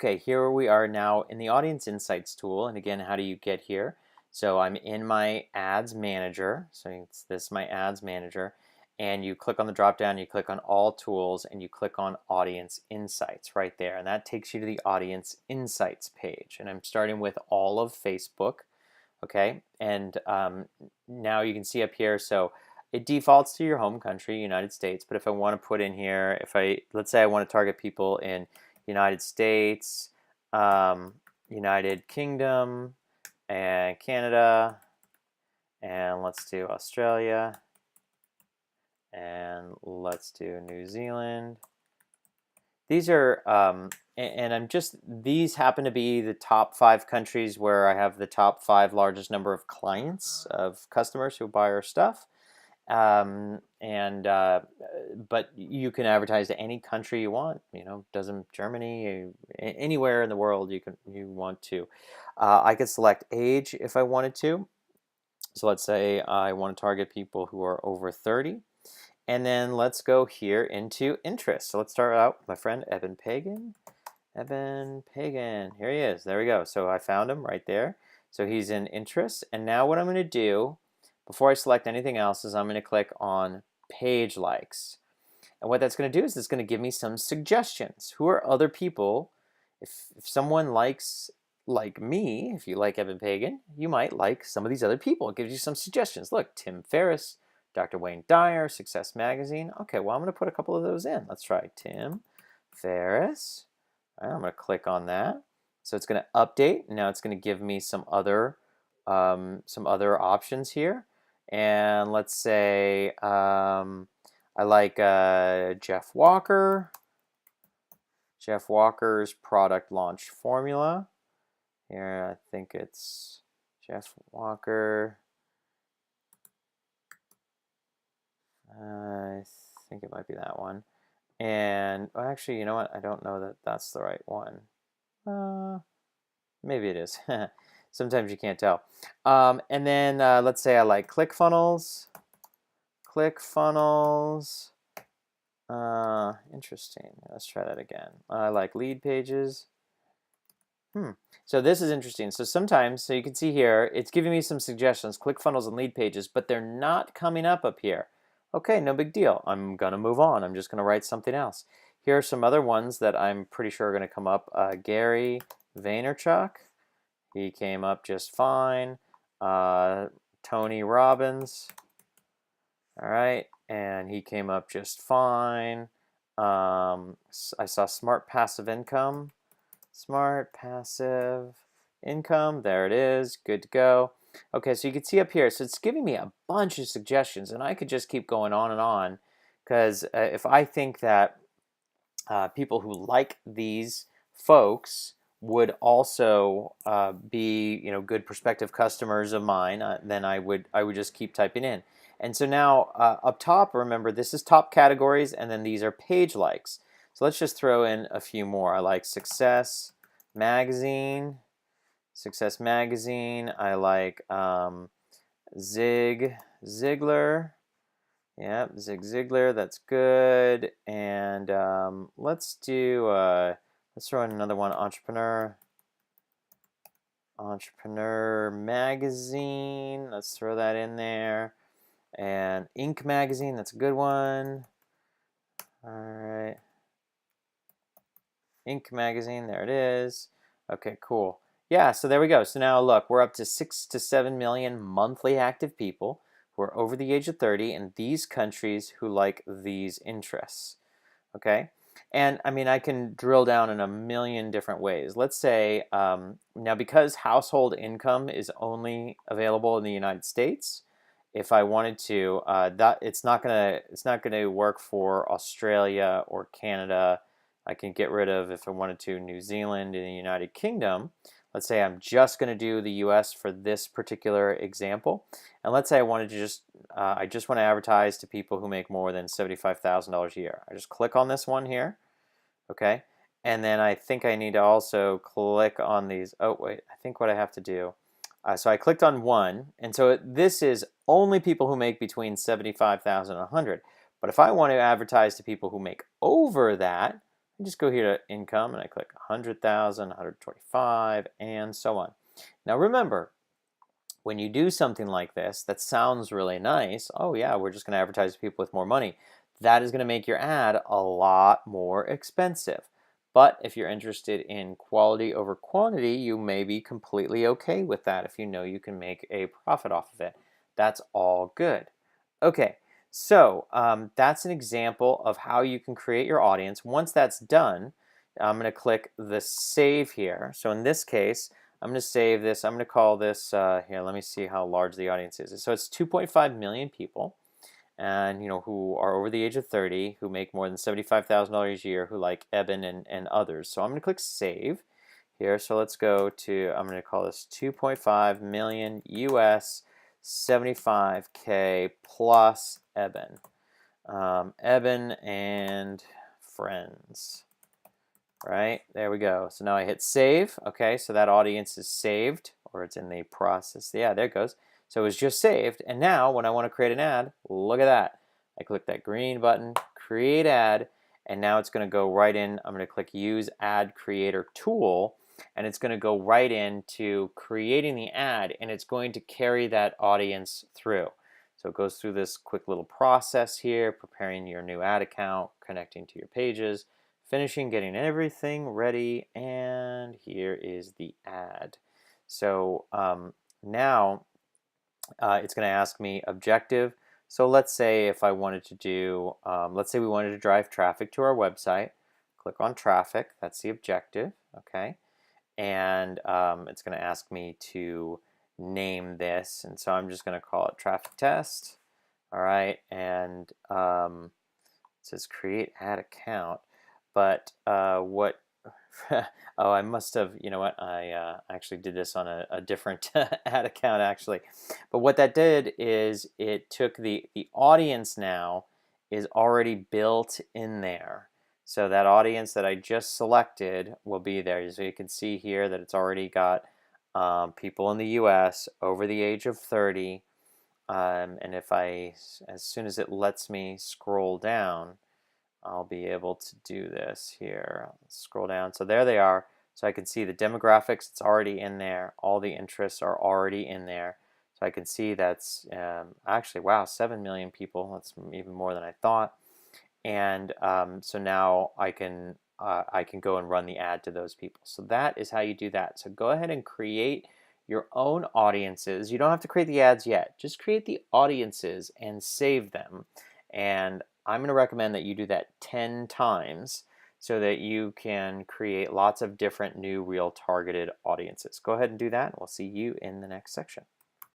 Okay, here we are now in the Audience Insights tool. And again, how do you get here? So I'm in my Ads Manager. So it's this my Ads Manager. And you click on the drop down, you click on All Tools, and you click on Audience Insights right there. And that takes you to the Audience Insights page. And I'm starting with all of Facebook. Okay, and now you can see up here, so it defaults to your home country, United States. But if I want to put in here, let's say I want to target people in United States, United Kingdom, and Canada, and let's do Australia, and let's do New Zealand. These are, these happen to be the top 5 countries where I have the top 5 largest number of clients, of customers who buy our stuff. But you can advertise to any country you want. Doesn't Germany, anywhere in the world you want to. I could select age if I wanted to. So let's say I want to target people who are over 30. And then let's go here into interests. So let's start out with my friend Evan Pagan. Evan Pagan, here he is. There we go. So I found him right there. So he's in interests. And now what I'm going to do, before I select anything else, is I'm going to click on page likes. And what that's going to do is it's going to give me some suggestions. Who are other people? If someone likes, like me, if you like Evan Pagan, you might like some of these other people. It gives you some suggestions. Look, Tim Ferriss, Dr. Wayne Dyer, Success Magazine. Okay, well, I'm going to put a couple of those in. Let's try Tim Ferriss. I'm going to click on that. So it's going to update. Now it's going to give me some other options here. And let's say I like Jeff Walker. Jeff Walker's product launch formula. Here, I think it's Jeff Walker. I think it might be that one. And well, actually, you know what? I don't know that that's the right one. Maybe it is. Sometimes you can't tell. And then let's say I like ClickFunnels. ClickFunnels. Interesting. Let's try that again. I like lead pages. So this is interesting. So sometimes, so you can see here, it's giving me some suggestions, ClickFunnels and lead pages, but they're not coming up here. Okay, no big deal. I'm going to move on. I'm just going to write something else. Here are some other ones that I'm pretty sure are going to come up. Gary Vaynerchuk. He came up just fine. Tony Robbins. All right, and he came up just fine. I saw Smart Passive Income. Smart Passive Income. There it is. Good to go. Okay, so you can see up here, so it's giving me a bunch of suggestions, and I could just keep going on and on, because if I think that people who like these folks would also be, good prospective customers of mine, then I would just keep typing in. And so now up top, remember this is top categories, and then these are page likes. So let's just throw in a few more. I like Success Magazine. Success Magazine. I like Zig Ziglar. Yep, Zig Ziglar. That's good. And let's throw in another one. Entrepreneur Magazine. Let's throw that in there. And Inc. Magazine. That's a good one. All right. Inc. Magazine. There it is. Okay, cool. Yeah, so there we go. So now look, we're up to 6 to 7 million monthly active people who are over the age of 30 in these countries who like these interests. Okay, and I mean, I can drill down in a million different ways. Let's say now, because household income is only available in the United States, if I wanted to, it's not gonna work for Australia or Canada. I can get rid of, if I wanted to, New Zealand and the United Kingdom. Let's say I'm just going to do the US for this particular example. And let's say I wanted to I just want to advertise to people who make more than $75,000 a year. I just click on this one here, okay? And then I think I need to also click on these. Oh, wait, I think what I have to do. So I clicked on one, and so this is only people who make between $75,000 and $100,000. But if I want to advertise to people who make over that, I just go here to income and I click 100,000, 125, and so on. Now remember, when you do something like this that sounds really nice, oh yeah, we're just going to advertise to people with more money, that is going to make your ad a lot more expensive. But if you're interested in quality over quantity, you may be completely okay with that if you know you can make a profit off of it. That's all good. Okay, so that's an example of how you can create your audience. Once that's done, I'm going to click the save here. So in this case, I'm going to save this. I'm going to call this, here, let me see how large the audience is. So it's 2.5 million people, and who are over the age of 30, who make more than $75,000 a year, who like Eben and others. So I'm going to click save here. So let's go to, I'm going to call this 2.5 million US 75K plus Eben. Eben and friends. Right, there we go. So now I hit save. Okay, so that audience is saved, or it's in the process. Yeah, there it goes. So it was just saved. And now when I want to create an ad, look at that. I click that green button, create ad, and now it's going to go right in. I'm going to click use ad creator tool, and it's going to go right into creating the ad, and it's going to carry that audience through. So it goes through this quick little process here, preparing your new ad account, connecting to your pages, finishing, getting everything ready, and here is the ad. So now it's going to ask me objective. So let's say if I wanted to do, let's say we wanted to drive traffic to our website. Click on traffic, that's the objective, okay? And it's going to ask me to name this, and so I'm just going to call it traffic test. All right, and it says create ad account. But what, oh, I must have, you know what, I actually did this on a different ad account actually. But what that did is it took the audience now is already built in there. So that audience that I just selected will be there. So you can see here that it's already got people in the US over the age of 30. And if as soon as it lets me scroll down, I'll be able to do this here. Scroll down. So there they are. So I can see the demographics, it's already in there. All the interests are already in there. So I can see that's actually, wow, 7 million people. That's even more than I thought. And so now I can go and run the ad to those people. So that is how you do that. So go ahead and create your own audiences. You don't have to create the ads yet. Just create the audiences and save them. And I'm going to recommend that you do that 10 times so that you can create lots of different new real targeted audiences. Go ahead and do that, and we'll see you in the next section.